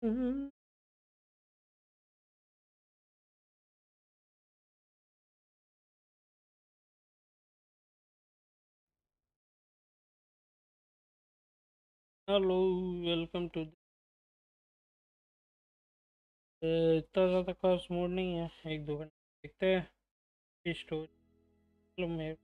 Mhm. Hello, welcome to. इतना ज़्यादा खास मूड नहीं है, एक दो घंटे देखते हैं स्टोरी। चलो मैं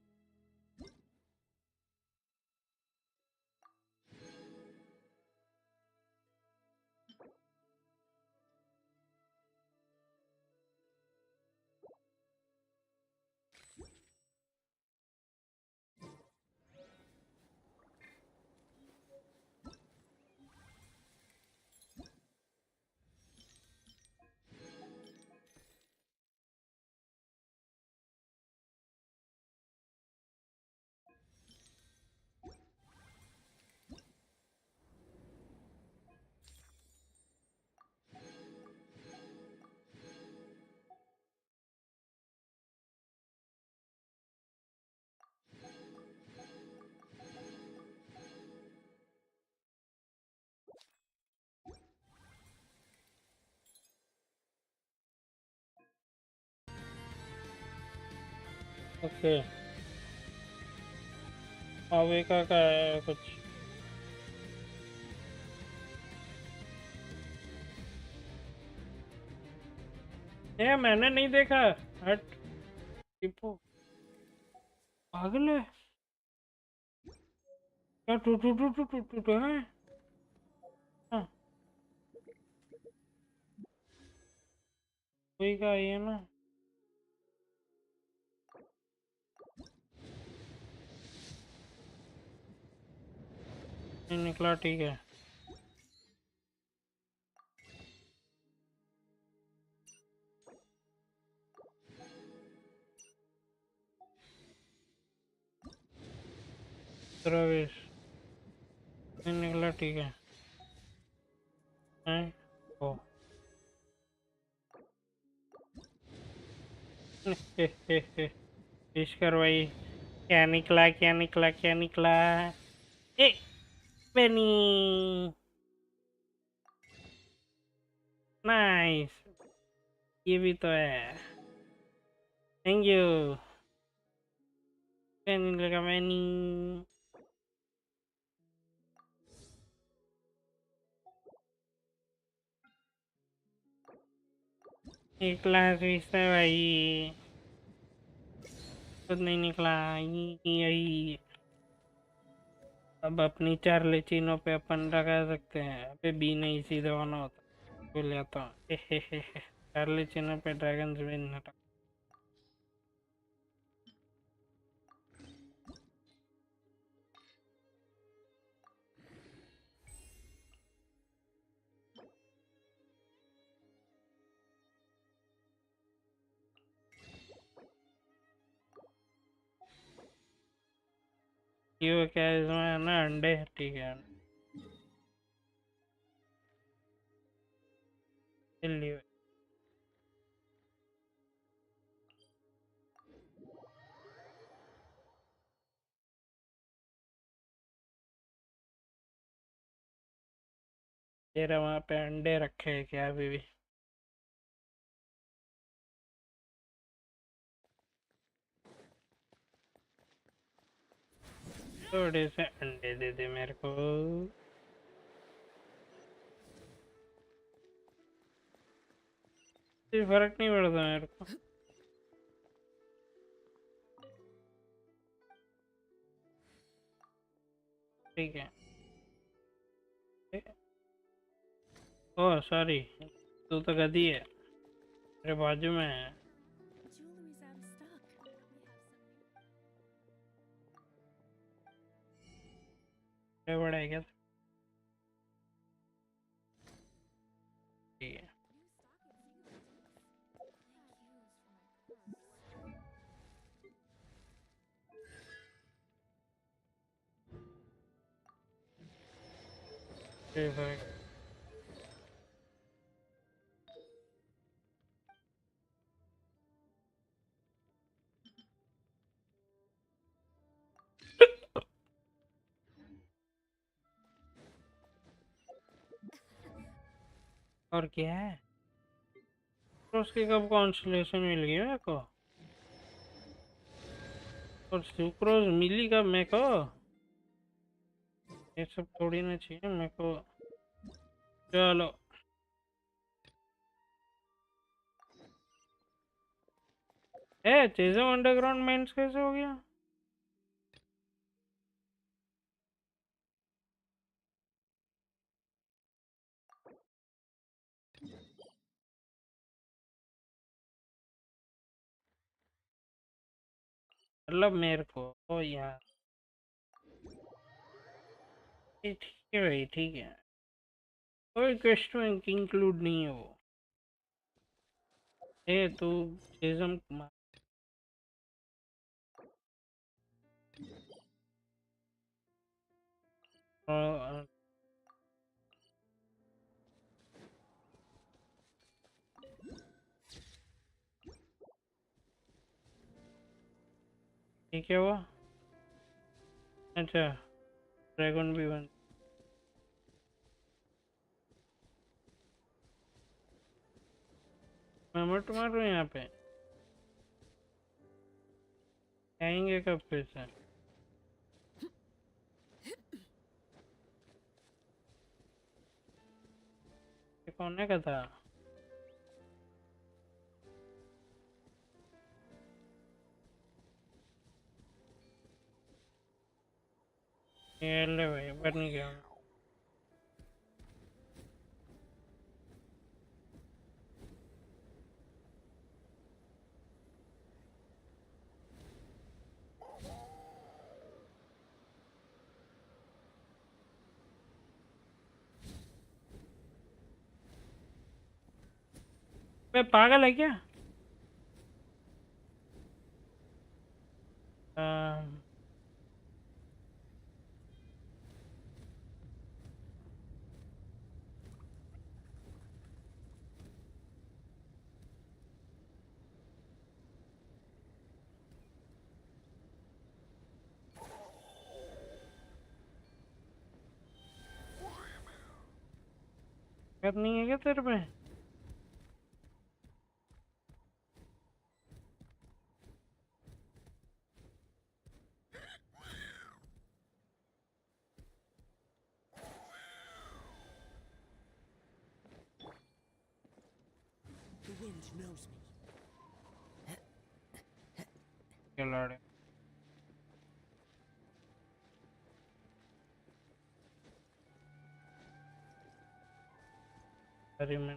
ओके। माविका का है कुछ? ये मैंने नहीं देखा। हट टिपो, पागल है क्या? Two two two two two two two है। हाँ, वही का ही है ना। नहीं निकला, ठीक है। प्रवेश नहीं निकला, ठीक है। हैं? ओ फिश करवाई। क्या निकला, क्या निकला, क्या निकला? ए बेनी, नाइस। ये भी तो है। Thank you. बेनी लगा बेनी। एक क्लास है भाई। खुद नहीं निकला। यही अब अपनी चार लेचिनों पे अपन लगा सकते हैं। अबे बी नहीं, सीधा होना होता। भूल जाता हूँ। चार लेचिनों पे ड्रैगन विन हटा। ये क्या है इसमें, है ना अंडे, ठीक है। चलिए, तेरा वहाँ पे अंडे रखे हैं क्या अभी भी? थोड़े से अंडे दे दे मेरे को। कोई फर्क नहीं पड़ता मेरे को। ठीक है। ओह सॉरी, तू तो गधी है, मेरे बाजू में है। क्या बड़ा है क्या? ठीक है। कोई फर्क। और क्या है तो उसकी कब कॉन्स्टलेशन मिल गई मेरे को और सुक्रोज मिली कब मेरे को ये सब थोड़ी ना चाहिए मेरे को चलो ए चेज़म अंडरग्राउंड मेंस कैसे हो गया मतलब मेरे को ओ यार ये ठीक है भाई ठीक है कोई क्वेश्चन इंक्लूड नहीं है वो ए तू चेज़म ठीक है वो अच्छा ड्रैगन भी बन मैं मत मारूँ यहाँ पे आएंगे कब फिर से ये कौन है का था ये ले भाई बन गया मैं पागल है क्या दिक्कत नहीं है क्या तेरे पे The wind knows me. खिलाड़ी अरे मैं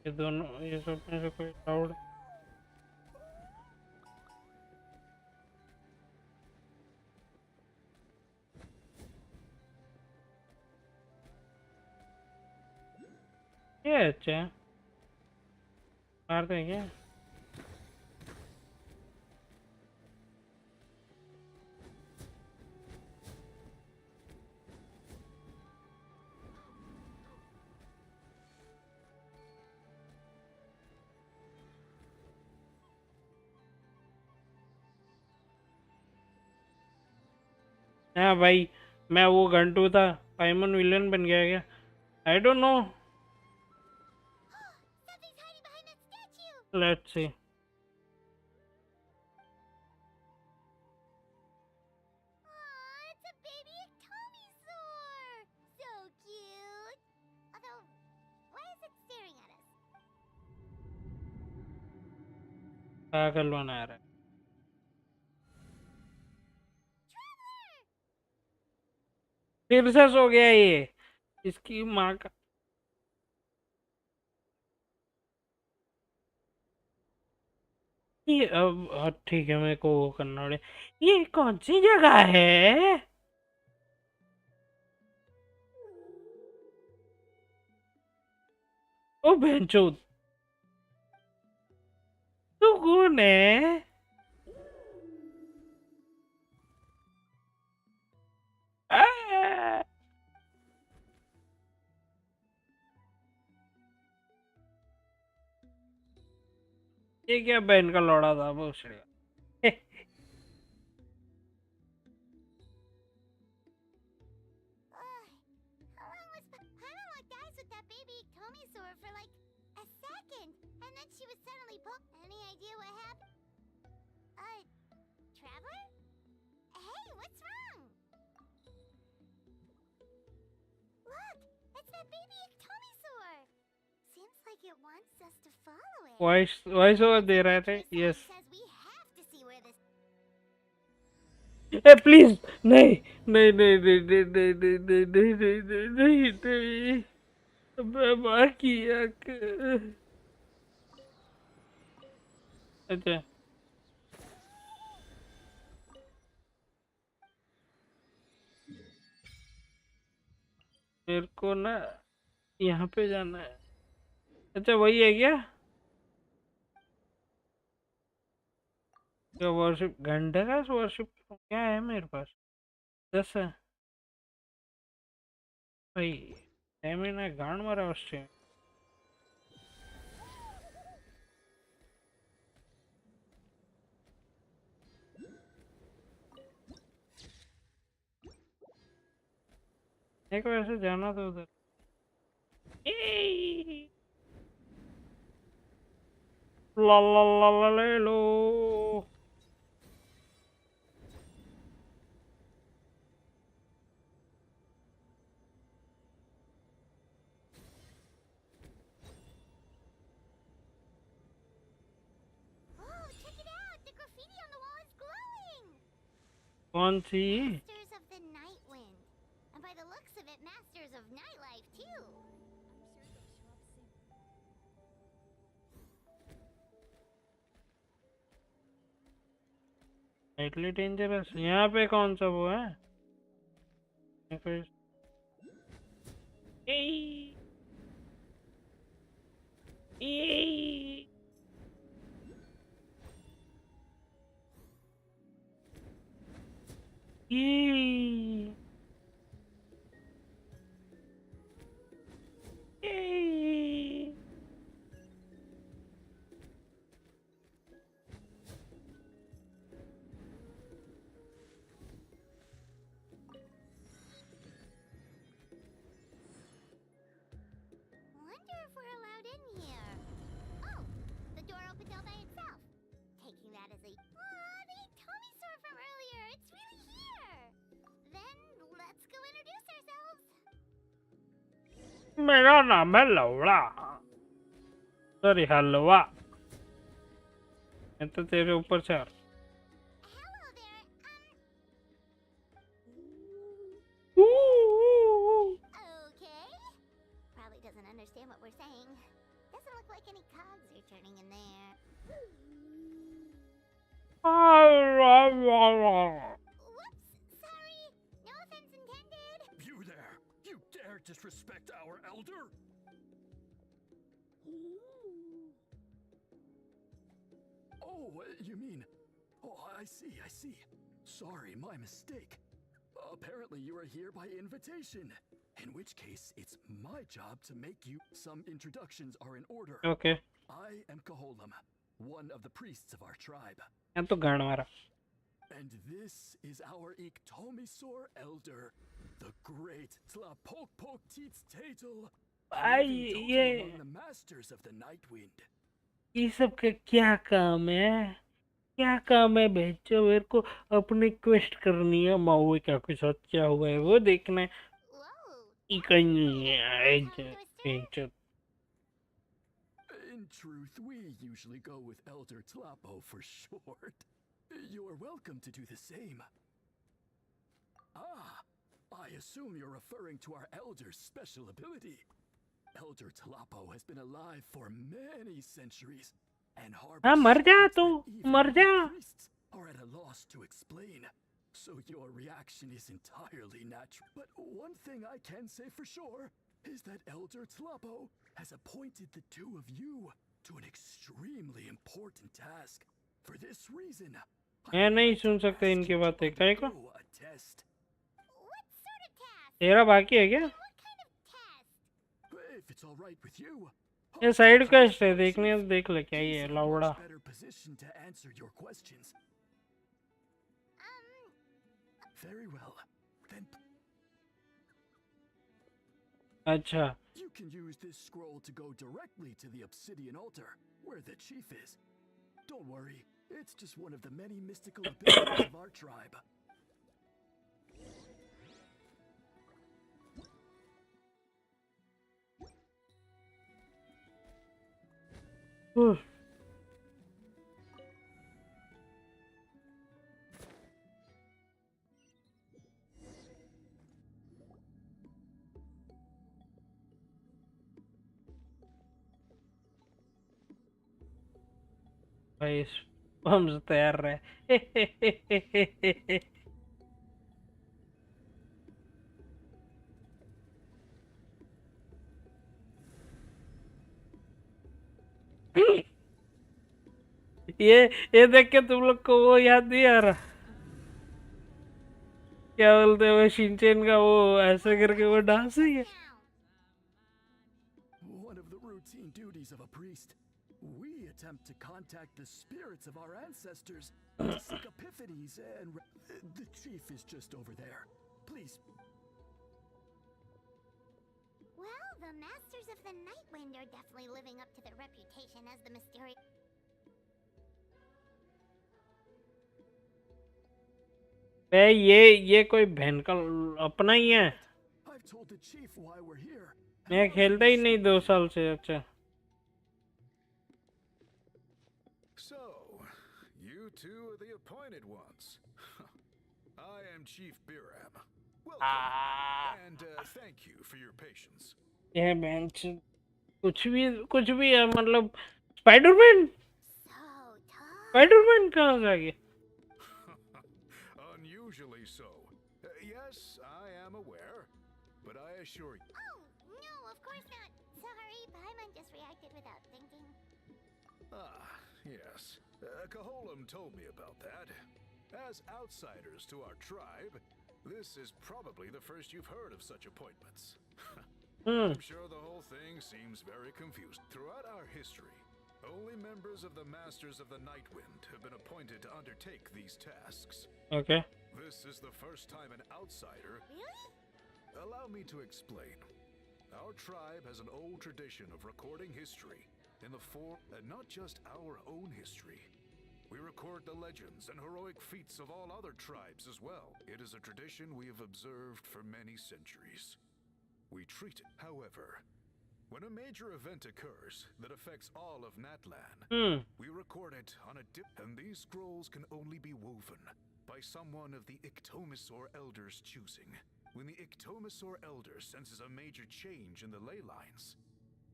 ये दोनों ये सब में से कोई लाउड ये अच्छा है मारते हैं क्या हाँ भाई मैं वो घंटू था पाइमन विलन बन गया क्या I don't know Something's hiding behind that statue! Let's see Aw, it's a baby Atomisaur! So cute! Although, why is it staring at us? पागल बना रहा है Traveler! फिर से सो गया ये इसकी माँ का ये अब ठीक है मेरे को वो करना पड़ेगा ये कौन सी जगह है ओ बेंचोद तू कौन है आ! ये क्या बहन का लौड़ा था भोसड़ी How long was sore for like a second, and then she was suddenly Any idea what happened? Traveler? Hey, what's wrong? Look, it's that baby ectomisaur. Seems like it wants us to follow it. Voice over दे रहे थे. Yes. Says we have to see where this. ए please नहीं नहीं नहीं नहीं नहीं नहीं नहीं नहीं नहीं नहीं नहीं नहीं मैं माकी आंख. अच्छा मेरे को ना यहाँ पे जाना है. अच्छा वही है क्या? क्या वर्शिप घंटे का वर्शिप क्या है मेरे पास? 10 है भाई. स्टैमिना गांड मारा उससे. एक वैसे जाना तो उधर. ला ला ला ला ले लो. Oh, check it out! The graffiti on the wall is glowing! कौन सी? Masters of the Night Wind. And by the looks of it, Masters of Nightlife, too. Slightly dangerous. यहाँ पे कौन सा वो है? फिर Wonder if we're allowed in here. Oh, the door opened all by itself. Taking that as a... Aw, the ectomisaur from earlier! It's really here! Then, let's go introduce ourselves. मेरा नाम है लौड़ा. सॉरी हलवा. मैं तो तेरे ऊपर से Hello there, okay. Probably doesn't understand what we're saying. Doesn't look like any cogs are turning in there. Whoops, sorry. No offense intended. You there! You dare disrespect our elder? Oh, you mean... Oh, I see. Sorry, my mistake. Apparently you are here by invitation. In which case, it's my job to make you... Some introductions are in order. Okay. I am Hola, one of the priests of our tribe. यहाँ तो गांड मारा. And this is our Ictomisaur elder, the great Tlapokpok Tatel, ये among the masters of the Night Wind. ये सब का क्या काम है? क्या काम है भेजो मेरे को. अपनी क्वेस्ट करनी है. माउविका के साथ क्या हुआ है वो देखना है. Whoa. In truth, we usually go with Elder Tlapo for short. You're welcome to do the same. Ah, I assume you're referring to our Elder's special ability. Elder Tlapo has been alive for many centuries and हाँ मर जा तू. मर जा. priests are at a loss to explain. So your reaction is entirely natural. But one thing I can say for sure is that Elder Tlapo has appointed the two of you to an extremely important task. For this reason, मैं नहीं सुन सकता इनकी बातें. काय को? a test. What sort of task? तेरा बाकी है क्या? What kind of test? If it's all right with you, ये साइड क्वेस्ट है. देखने है तो देख ले क्या ये लौड़ा. better position to answer your questions. Very well. Then अच्छा you can use this scroll to go directly to the obsidian altar, where the chief is. Don't worry, it's just one of the many mystical abilities of our tribe. भाई sperms तैयार रहे ये देख के तुम लोग को वो याद नहीं आ रहा क्या बोलते हैं वो शिनचैन का वो ऐसे करके वो डांस ही है One of the routine duties of a priest. We attempt to contact the spirits of our ancestors to seek epiphanies and... The chief is just over there. Please. Well, the Masters of the Nightwind are definitely living up to their reputation as the mysterious... ये कोई बहन का अपना ही है I've told the chief why we're here. मैं खेलता ही नहीं 2 साल से अच्छा So, you two are the appointed ones. I am Chief Biram. Welcome, and thank you for your patience. ये बहन कुछ भी है मतलब स्पाइडरमैन So tough. स्पाइडरमैन कहाँ से आ गया Unusually so. Yes, I am aware, but I assure you. Oh, no, of course not. Sorry, Paimon just reacted without thinking. Ah, yes. Caholam told me about that. As outsiders to our tribe, this is probably the first you've heard of such appointments. I'm sure the whole thing seems very confused. Throughout our history, only members of the Masters of the Nightwind have been appointed to undertake these tasks. Okay. This is the first time an outsider... Really? Allow me to explain. Our tribe has an old tradition of recording history in the form, and not just our own history. We record the legends and heroic feats of all other tribes as well. It is a tradition we have observed for many centuries. We treat it, however, when a major event occurs that affects all of Natlan, we record it on a dip, and these scrolls can only be woven by someone of the Iktomisaur Elder's choosing. When the Iktomisaur Elder senses a major change in the ley lines,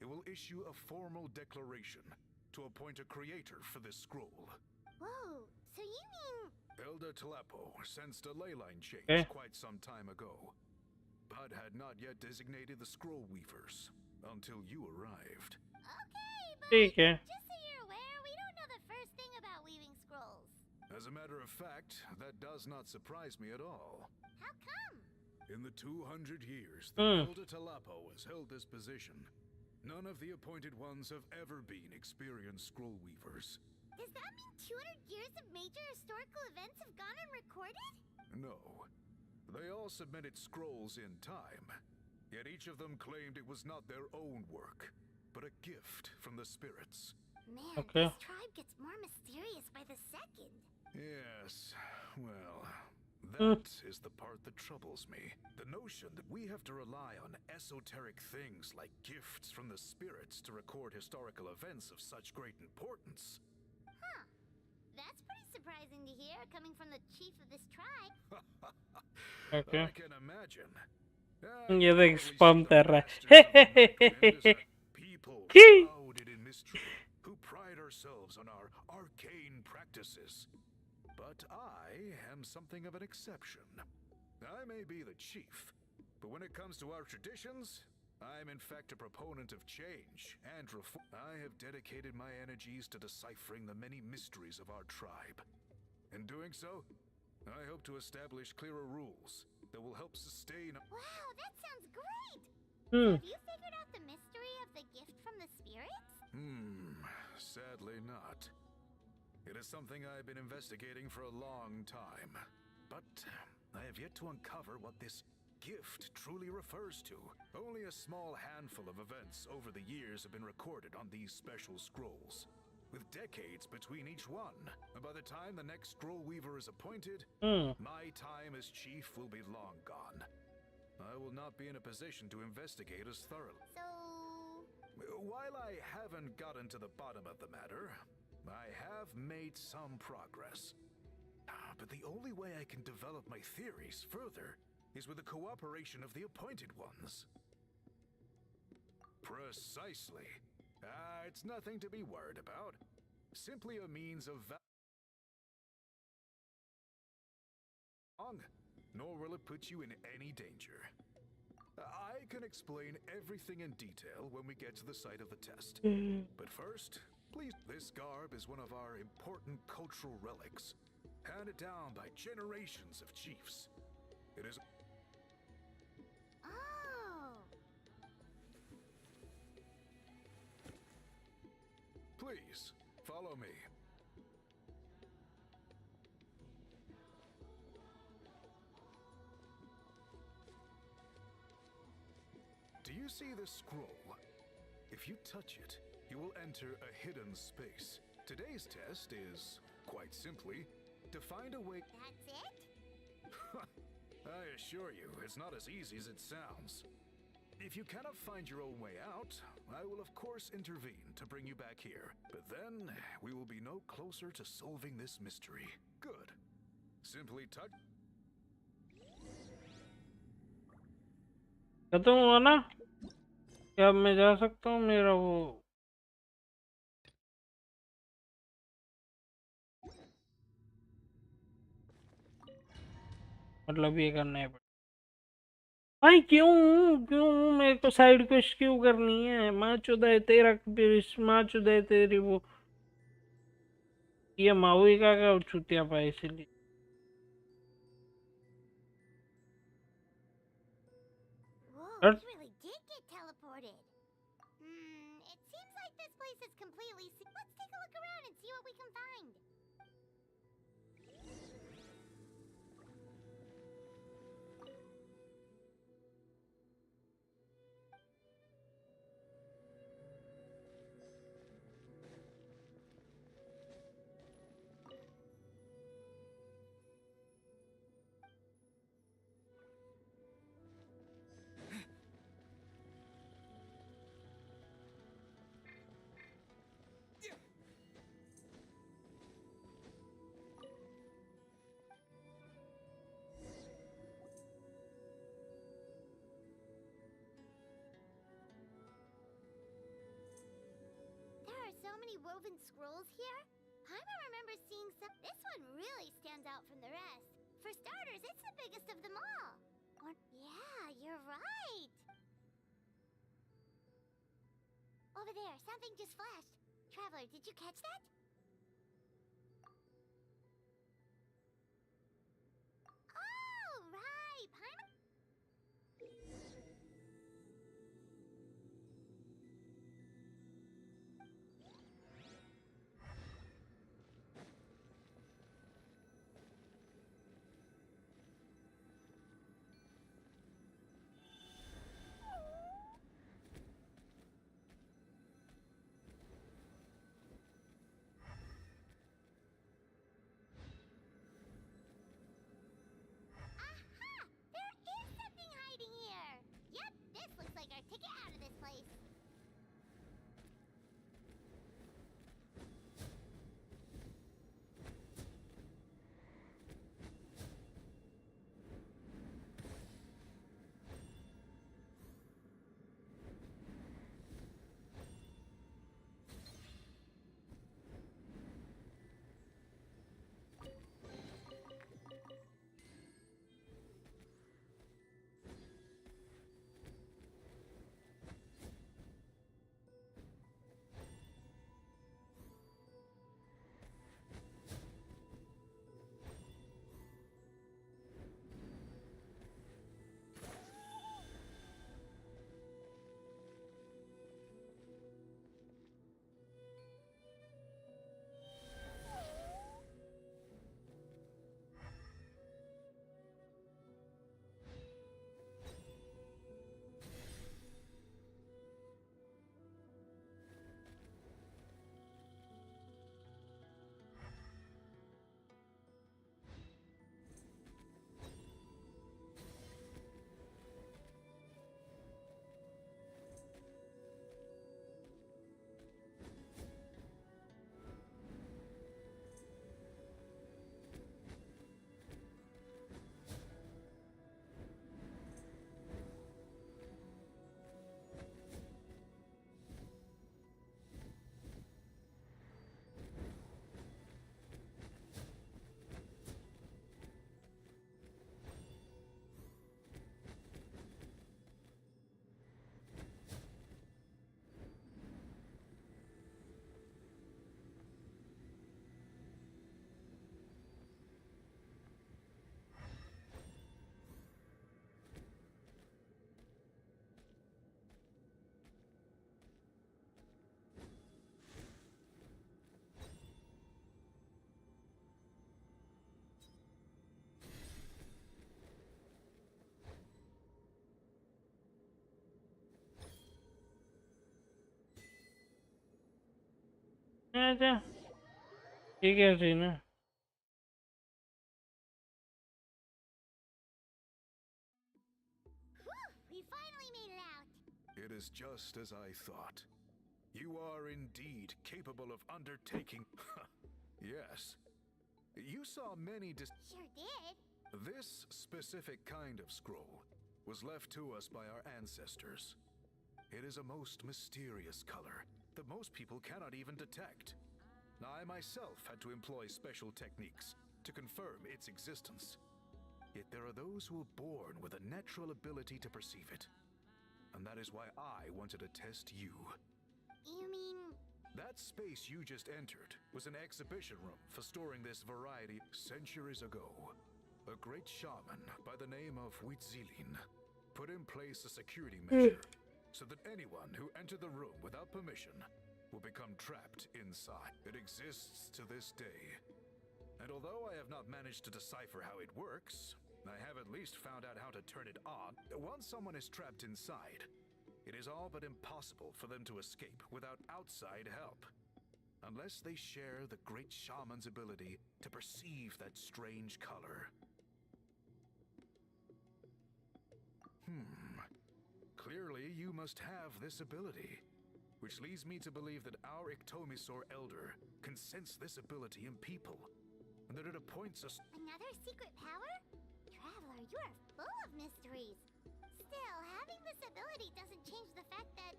it will issue a formal declaration to appoint a creator for this scroll. Whoa, so you mean... Elder Telepo sensed a ley line change quite some time ago, but had not yet designated the scroll weavers until you arrived. Okay, but just so you're aware, we don't know the first thing about weaving scrolls. As a matter of fact, that does not surprise me at all. How come? In the 200 years that Elder Talapo has held this position, none of the appointed ones have ever been experienced scroll weavers. Does that mean 200 years of major historical events have gone unrecorded? No. They all submitted scrolls in time, yet each of them claimed it was not their own work, but a gift from the spirits. Man, this tribe gets more mysterious by the second. Yes, well, that is the part that troubles me. The notion that we have to rely on esoteric things like gifts from the spirits to record historical events of such great importance. Huh. That's pretty surprising to hear, coming from the chief of this tribe. Okay. I can imagine. ये देख sperm कर रहा है People shrouded in mystery who pride ourselves on our arcane practices. But I am something of an exception. I may be the chief, but when it comes to our traditions, I am in fact a proponent of change and reform. I have dedicated my energies to deciphering the many mysteries of our tribe. In doing so, I hope to establish clearer rules that will help sustain... Wow, that sounds great! Have you figured out the mystery of the gift from the spirits? Sadly not. It is something I've been investigating for a long time, but I have yet to uncover what this... gift truly refers to. Only a small handful of events over the years have been recorded on these special scrolls, with decades between each one. And by the time the next scroll weaver is appointed, my time as chief will be long gone. I will not be in a position to investigate as thoroughly. So... While I haven't gotten to the bottom of the matter, I have made some progress. But the only way I can develop my theories further is with the cooperation of the appointed ones. Precisely. It's nothing to be worried about. Simply a means of nor will it put you in any danger. I can explain everything in detail when we get to the site of the test. But first, please, this garb is one of our important cultural relics, handed down by generations of chiefs. It is... Oh! Please, follow me. Do you see this scroll? If you touch it, you will enter a hidden space. Today's test is, quite simply, to find a way... That's it? I assure you, it's not as easy as it sounds. If you cannot find your own way out, I will of course intervene to bring you back here. But then, we will be no closer to solving this mystery. Good. Simply touch... खत्म हुआ ना? क्या अब मैं जा सकता हूँ? मेरा वो मतलब ये करना है भाई। क्यों क्यों मेरे को साइड क्वेस्ट क्यों करनी है? माँ चुदा है तेरा, माँ चुदा है तेरी वो, ये माविका का छुट्टिया पाए इसलिए। Whoa, we really did get teleported. It seems like this place is completely... Let's take a look around and see what we can find. So many woven scrolls here? Paimon remembers seeing some... This one really stands out from the rest. For starters, it's the biggest of them all. Yeah, you're right. Over there, something just flashed. Traveler, did you catch that? Oh, right. Paimon... अच्छा ठीक है सी ना Whew, we finally made it out. It is just as I thought. You are indeed capable of undertaking. Yes. You saw many Sure did. This specific kind of scroll was left to us by our ancestors. It is a most mysterious color that most people cannot even detect. I myself had to employ special techniques to confirm its existence. Yet there are those who are born with a natural ability to perceive it. And that is why I wanted to test you. You mean... That space you just entered was an exhibition room for storing this variety. Centuries ago, a great shaman by the name of Huitzilin put in place a security measure so that anyone who entered the room without permission will become trapped inside. It exists to this day. And although I have not managed to decipher how it works, I have at least found out how to turn it on. Once someone is trapped inside, it is all but impossible for them to escape without outside help. Unless they share the great shaman's ability to perceive that strange color. Clearly, you must have this ability. Which leads me to believe that our Ictomisaur Elder can sense this ability in people. And that it appoints us. Another secret power? Traveler, you are full of mysteries. Still, having this ability doesn't change the fact that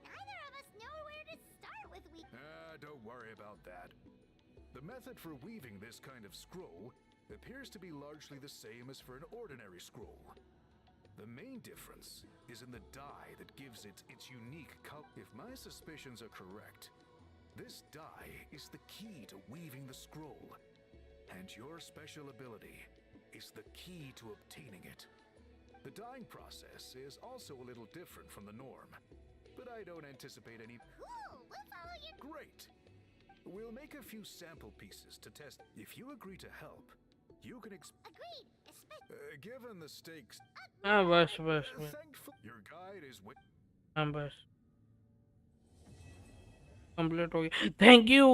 neither of us know where to start with Don't worry about that. The method for weaving this kind of scroll appears to be largely the same as for an ordinary scroll. The main difference is in the dye that gives it its unique color. If my suspicions are correct, this dye is the key to weaving the scroll, and your special ability is the key to obtaining it. The dyeing process is also a little different from the norm, but I don't anticipate any. Cool, we'll follow your... Great! We'll make a few sample pieces to test. If you agree to help, you can Agreed, especially... given the stakes, हाँ बस बस बस thankful your guide is with. हाँ बस complete हो गया thank you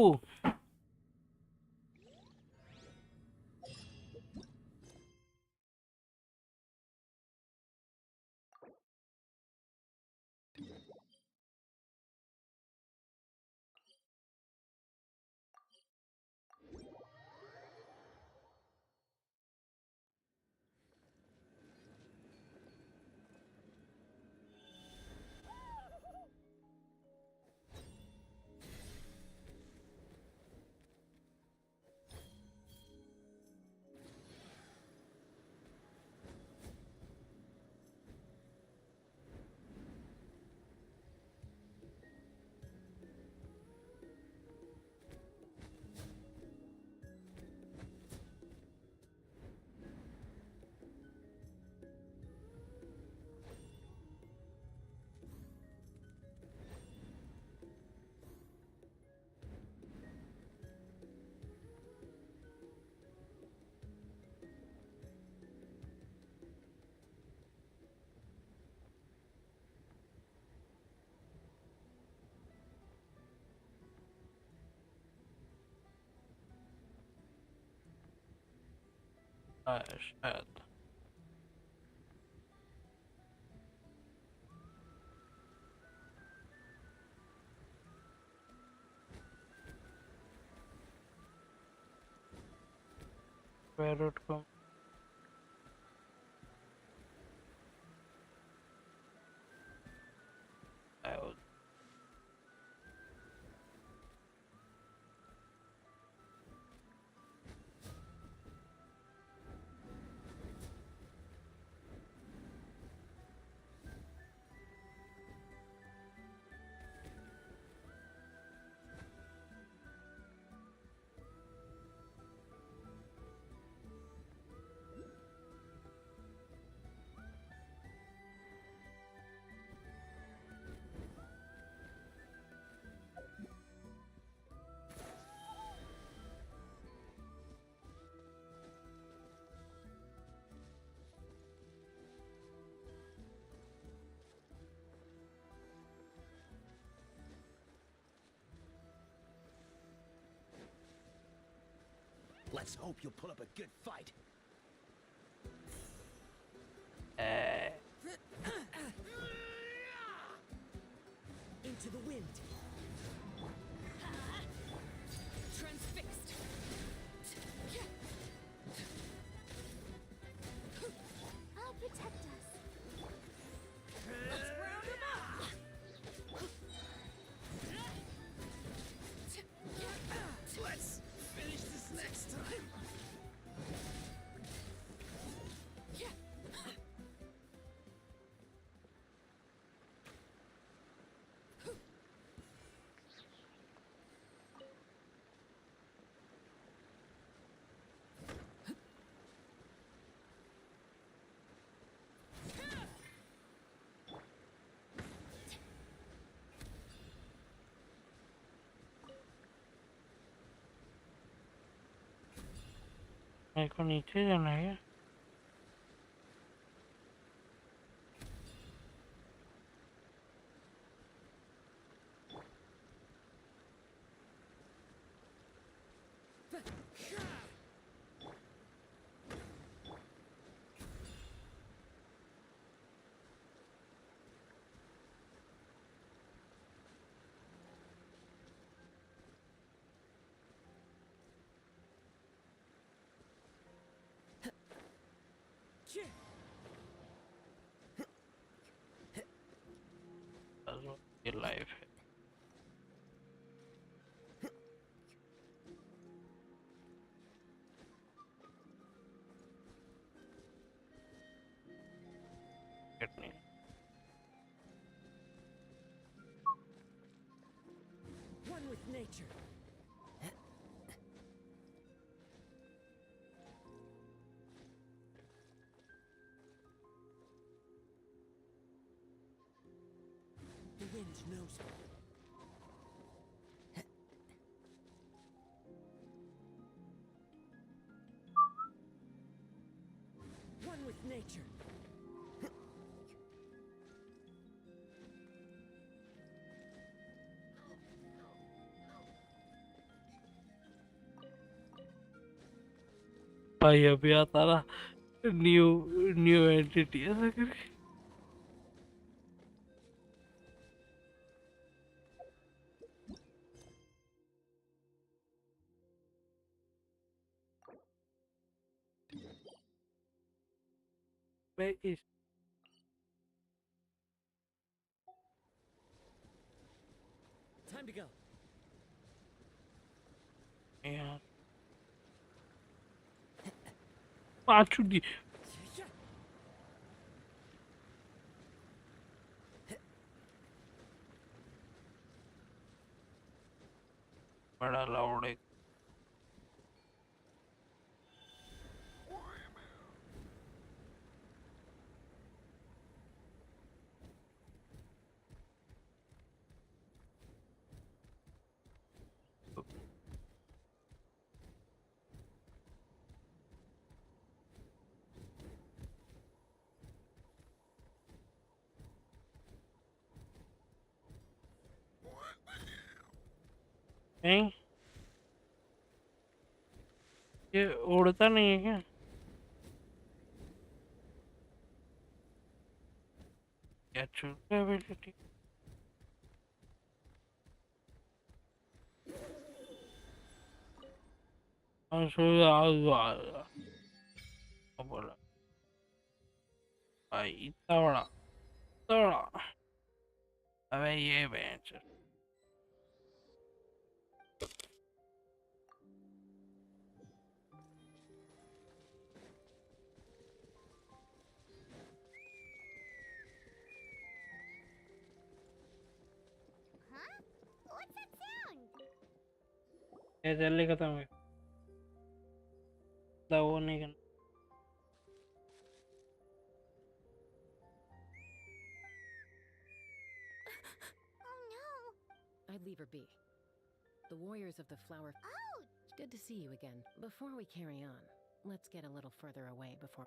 शायद parrot को Let's hope you'll put up a good fight. Into the wind. Transfixed. I'll protect us. Let's round him up. Let's finish this next time. मेरे को नीचे जाना है क्या? ये लाइफ है. नहीं. One with nature. The wind knows me. One with nature. भाई अभी आता ना न्यू न्यू एंटिटी ऐसा करके. मैं इस Time to go. यार पाँचू दी बड़ा लाउड है. नहीं ये उड़ता नहीं है क्या? क्या छूट है एबिलिटी? बोला भाई इतना बड़ा इतना बड़ा. अबे ये bench Huh? What's that sound? ये जल्दी खत्म है. वो नहीं करना. Oh no. I'd leave her be. The warriors of the flower. Oh, Good to see you again. Before we carry on, let's get a little further away before.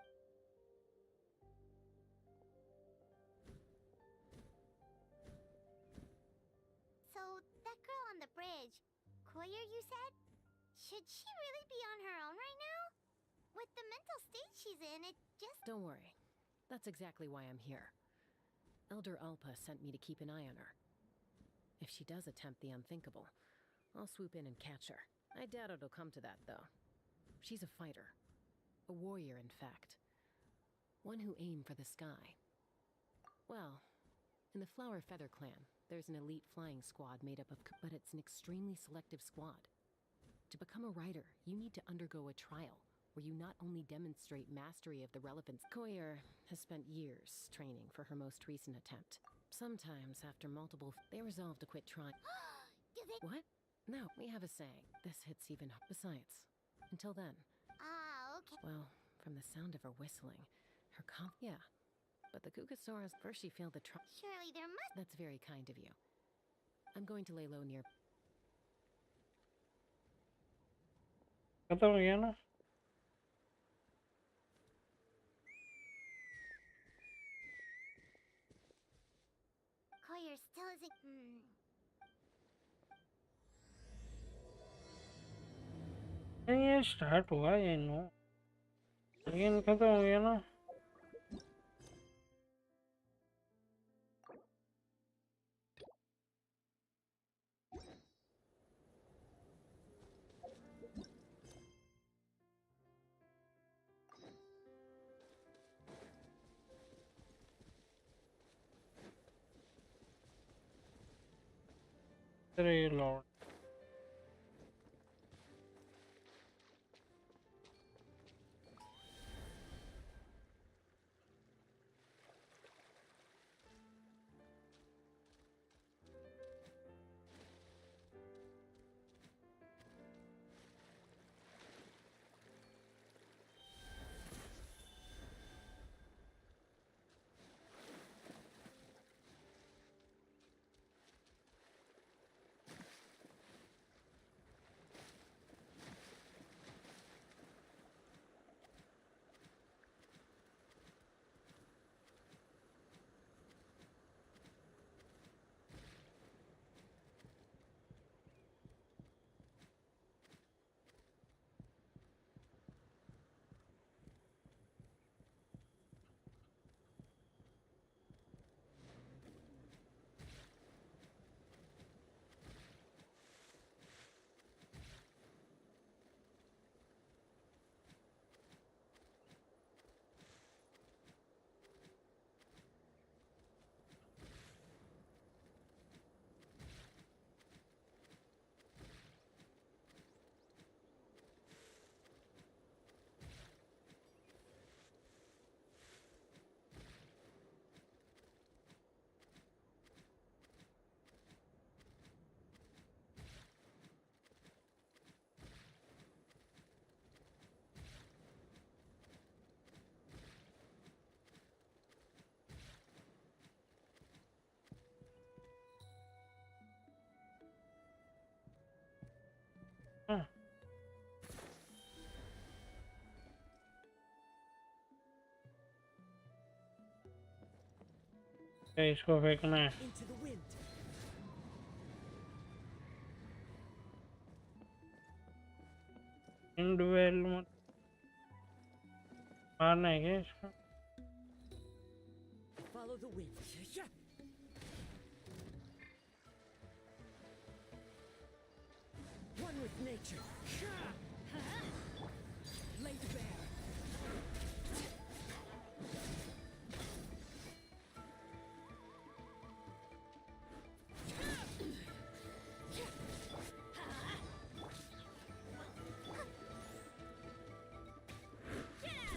so that girl on the bridge, Coyer, you said? Should she really be on her own right now? With the mental state she's in, it just... Don't worry. That's exactly why I'm here. Elder Alpa sent me to keep an eye on her. If she does attempt the unthinkable, I'll swoop in and catch her. I doubt it'll come to that, though. She's a fighter. A warrior, in fact. One who aimed for the sky. Well, in the Flower Feather clan, there's an elite flying squad made up of... But it's an extremely selective squad. To become a rider, you need to undergo a trial, where you not only demonstrate mastery of the relevant... Koyer has spent years training for her most recent attempt. Sometimes, after multiple... They resolve to quit trying... Do they... What? No, we have a saying. This hits even... Besides, until then... Ah, okay. Well, from the sound of her whistling, her Yeah. But the Gugasaurus... First she failed the Surely there must... That's very kind of you. I'm going to lay low near... खत्म हो गया ना? Koyer still isn't... नहीं, ये start हुआ ये no, लेकिन खत्म हो गया ना? अरे लॉर्ड, हाँ, क्या इसको फेंकना है? Into the wind. इंडवेल मत मारना है क्या इसको? Follow the wind. One with nature. Lay bare. Get out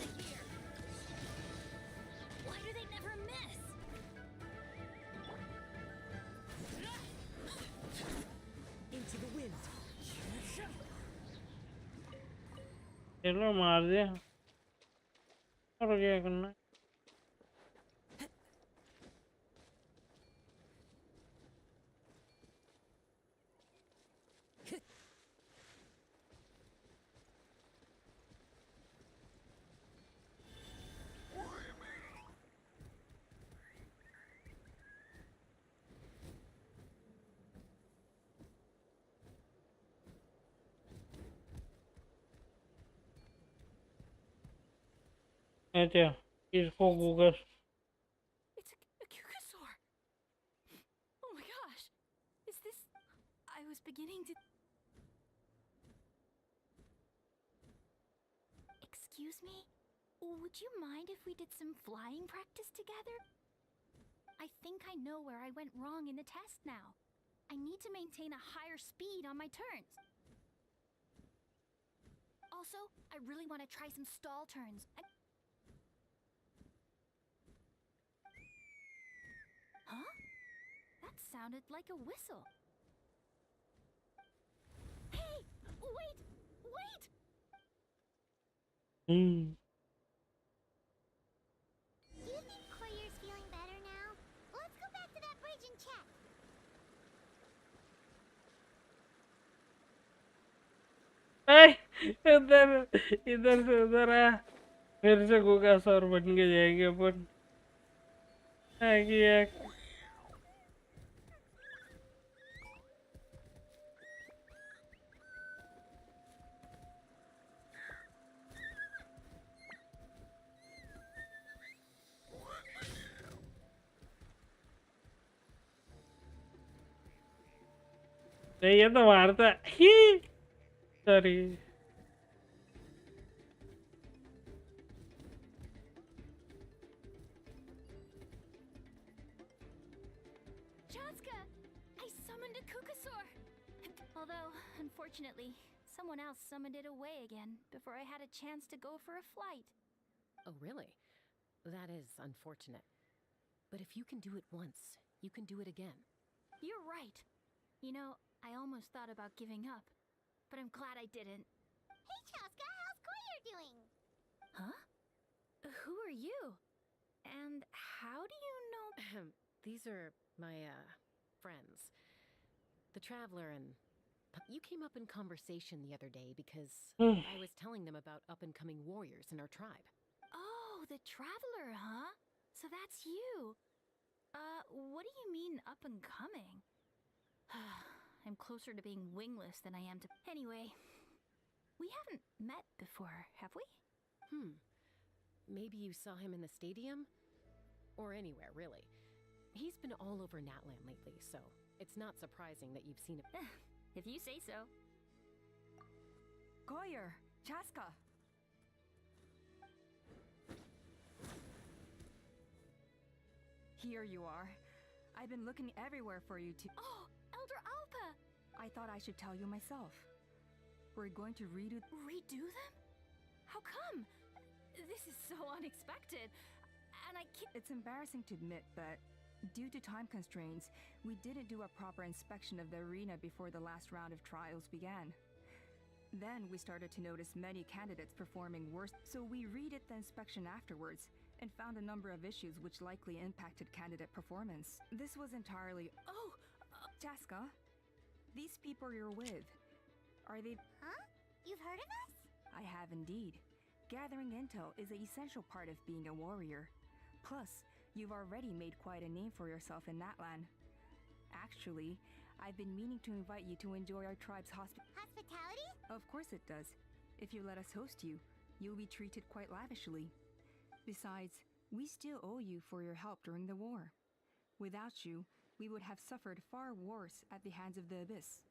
of here! Why do they never miss? Into the wind. चलो मार दिया, और क्या करना है? अच्छा इसको Google It's a Kukasaur. Oh my gosh. Is this... I was beginning to... Excuse me? Would you mind if we did some flying practice together? I think I know where I went wrong in the test now. I need to maintain a higher speed on my turns. Also, I really want to try some stall turns. Huh? That sounded like a whistle. Hey! Wait! Wait! Do you think Courier's feeling better now? Let's go back to that bridge and check. इधर इधर से उधर आ फिर से Google सौर बन के जाएंगे अपन आगे एक ये तो मारता ही sorry Chaska! I summoned a Kukasaur! Although, unfortunately, someone else summoned it away again before I had a chance to go for a flight. Oh, really? That is unfortunate. But if you can do it once, you can do it again. You're right. You know, I almost thought about giving up, but I'm glad I didn't. Hey, Chaska, how's Courier doing? Huh? Who are you? And how do you know? These are my, friends. The Traveler and... You came up in conversation the other day because I was telling them about up-and-coming warriors in our tribe. Oh, the Traveler, huh? So that's you. What do you mean up and coming? I'm closer to being wingless than I am to... Anyway, we haven't met before, have we? Maybe you saw him in the stadium? Or anywhere, really. He's been all over Natlan lately, so it's not surprising that you've seen him. If you say so. Courier, Chaska. Here you are. I've been looking everywhere for you to... Oh, Elder Alpa! I thought I should tell you myself. We're going to redo... Redo them? How come? This is so unexpected. And I can't... It's embarrassing to admit, but due to time constraints, we didn't do a proper inspection of the arena before the last round of trials began. Then we started to notice many candidates performing worse, so we redid the inspection afterwards and found a number of issues which likely impacted candidate performance. This was entirely... Oh! Chaska, these people you're with, are they... Huh? You've heard of us? I have indeed. Gathering intel is an essential part of being a warrior. Plus, you've already made quite a name for yourself in Natlan. Actually, I've been meaning to invite you to enjoy our tribe's Hospitality? Of course it does. If you let us host you, you'll be treated quite lavishly. Besides, we still owe you for your help during the war. Without you, we would have suffered far worse at the hands of the Abyss.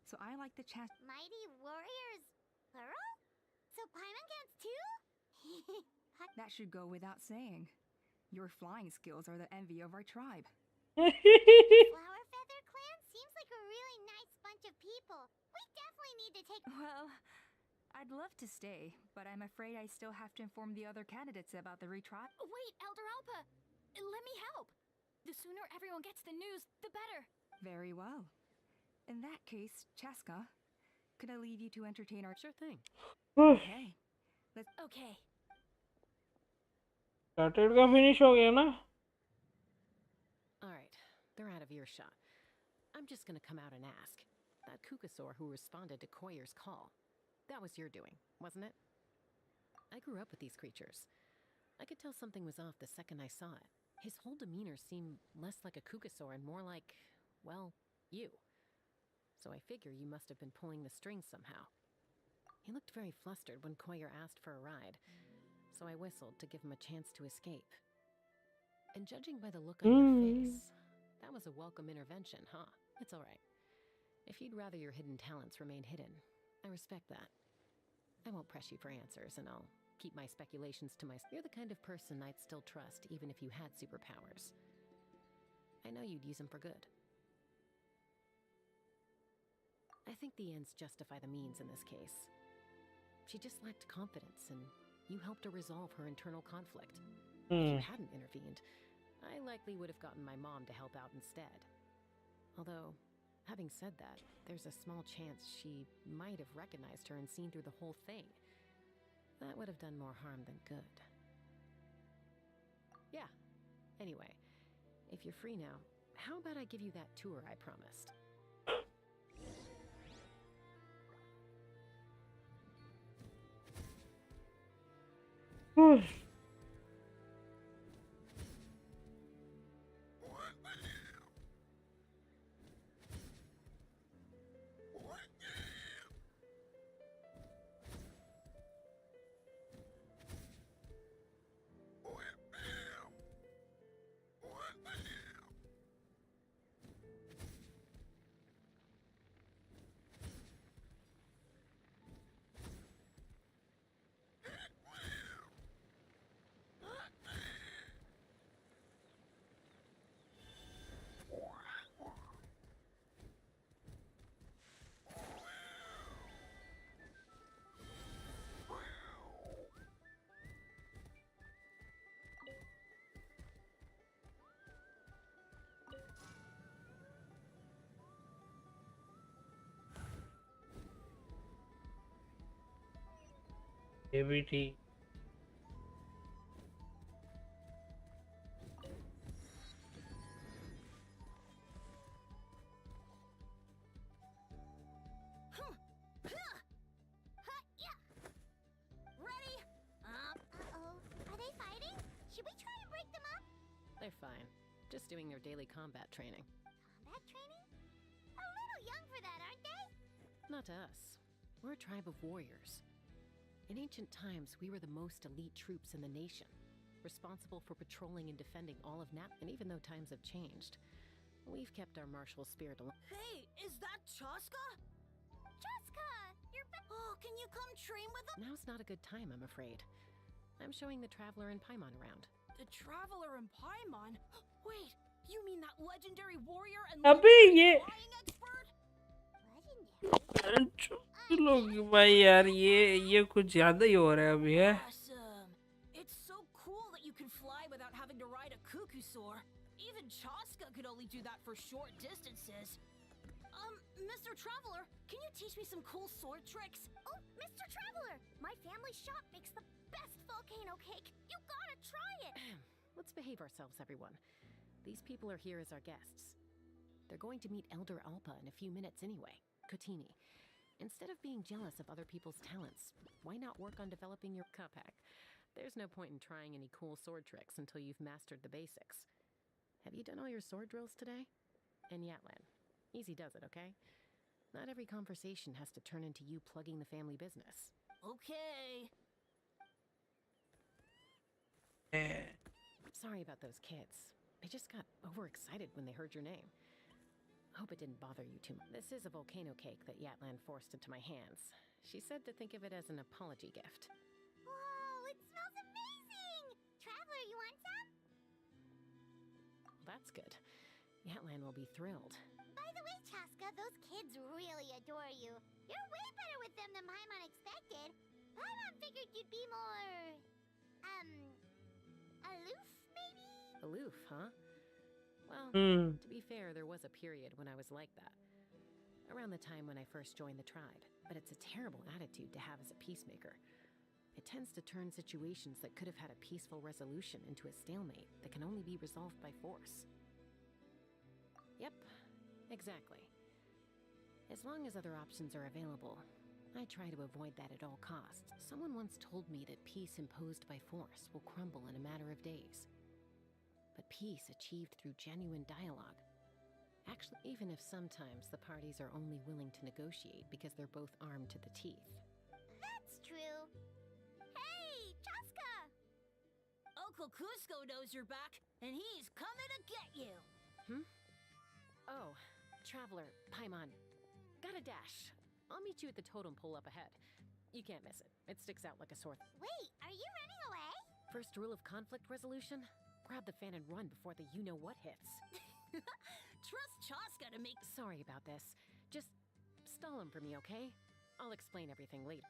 So I like the chance... Mighty warriors, plural? So Paimon counts too? That should go without saying. Your flying skills are the envy of our tribe. Flower Feather Clan seems like a really nice bunch of people. We definitely need to take... Well, I'd love to stay, but I'm afraid I still have to inform the other candidates about the retrial. Wait, Elder Alpa! Let me help! The sooner everyone gets the news, the better! Very well. In that case, Chaska, could I leave you to entertain our... Sure thing. Okay. Okay. Started का finish हो गया ना Alright, they're out of earshot. I'm just gonna come out and ask. That Kukasaur who responded to Coyer's call. That was your doing, wasn't it? I grew up with these creatures. I could tell something was off the second I saw it. His whole demeanor seemed less like a Kukasaur and more like, well, you. So I figure you must have been pulling the strings somehow. He looked very flustered when Coyer asked for a ride. so I whistled to give him a chance to escape. And judging by the look on your face, that was a welcome intervention, huh? It's all right. If you'd rather your hidden talents remain hidden, I respect that. I won't press you for answers, and I'll keep my speculations to myself. You're the kind of person I'd still trust even if you had superpowers. I know you'd use them for good. I think the ends justify the means in this case. She just lacked confidence, and you helped her resolve her internal conflict. If you hadn't intervened, I likely would have gotten my mom to help out instead. Although, having said that, there's a small chance she might have recognized her and seen through the whole thing. That would have done more harm than good. Yeah. Anyway, if you're free now, how about I give you that tour I promised? ABT. Ready? Uh-oh. Are they fighting? Should we try to break them up? They're fine. Just doing their daily combat training. Combat training? A little young for that, aren't they? Not to us. We're a tribe of warriors. In ancient times, we were the most elite troops in the nation, responsible for patrolling and defending all of Nap. And even though times have changed, we've kept our martial spirit alive. Hey, is that Chaska? Chaska! You're back! Oh, can you come train with us? Now's not a good time, I'm afraid. I'm showing the Traveler and Paimon around. The Traveler and Paimon? Wait, you mean that legendary warrior and अबे ये flying expert? Legendary? लोग भाई यार ये कुछ ज्यादा ही हो रहा है अभी है. Awesome. It's so cool that you can fly without having to ride a cuckoo soar. Even Chaska could only do that for short distances. Mr. Traveler, can you teach me some cool sword tricks? Oh, Mr. Traveler! My family shop makes the best volcano cake. You gotta try it! Let's behave ourselves, everyone. These people are here as our guests. They're going to meet Elder Alpa in a few minutes anyway. Kotini. Instead of being jealous of other people's talents, why not work on developing your Kapak? There's no point in trying any cool sword tricks until you've mastered the basics. Have you done all your sword drills today? And Yatlan. Easy does it, okay? Not every conversation has to turn into you plugging the family business. Okay. Sorry about those kids. They just got overexcited when they heard your name. Hope it didn't bother you too much. This is a volcano cake that Yatlan forced into my hands. She said to think of it as an apology gift. Whoa, it smells amazing! Traveler, you want some? That's good. Yatlan will be thrilled. By the way, Chaska, those kids really adore you. You're way better with them than Paimon expected. Paimon figured you'd be more... aloof, maybe? Aloof, huh? Well, to be fair, there was a period when I was like that. Around the time when I first joined the tribe. But it's a terrible attitude to have as a peacemaker. It tends to turn situations that could have had a peaceful resolution into a stalemate that can only be resolved by force. Yep, exactly. As long as other options are available, I try to avoid that at all costs. Someone once told me that peace imposed by force will crumble in a matter of days. But peace achieved through genuine dialogue. Actually, even if sometimes the parties are only willing to negotiate because they're both armed to the teeth. That's true. Hey, Chaska! Uncle Cusco knows you're back, and he's coming to get you. Oh, Traveler, Paimon. Got a dash. I'll meet you at the totem pole up ahead. You can't miss it. It sticks out like a sore Wait, are you running away? First rule of conflict resolution? Grab the fan and run before the you-know-what hits. Trust Chaska to make. Sorry about this. Just stall him for me, okay? I'll explain everything later.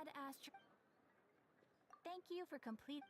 Ad Astra. Thank you for complete.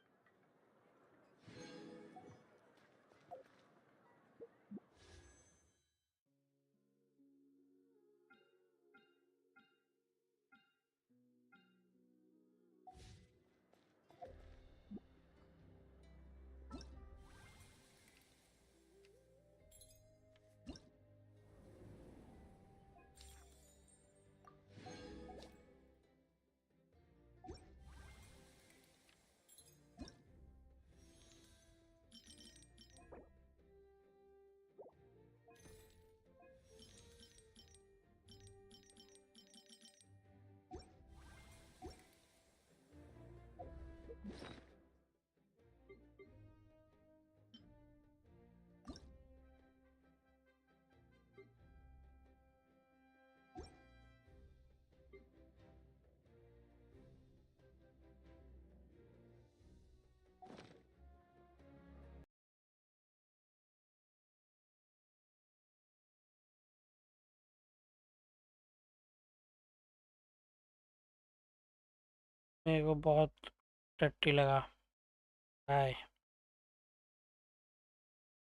मेरे को बहुत टट्टी लगा। हाय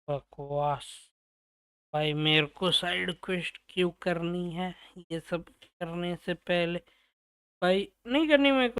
बकवास भाई, मेरे को side quest क्यों करनी है? ये सब करने से पहले भाई नहीं करनी मेरे को।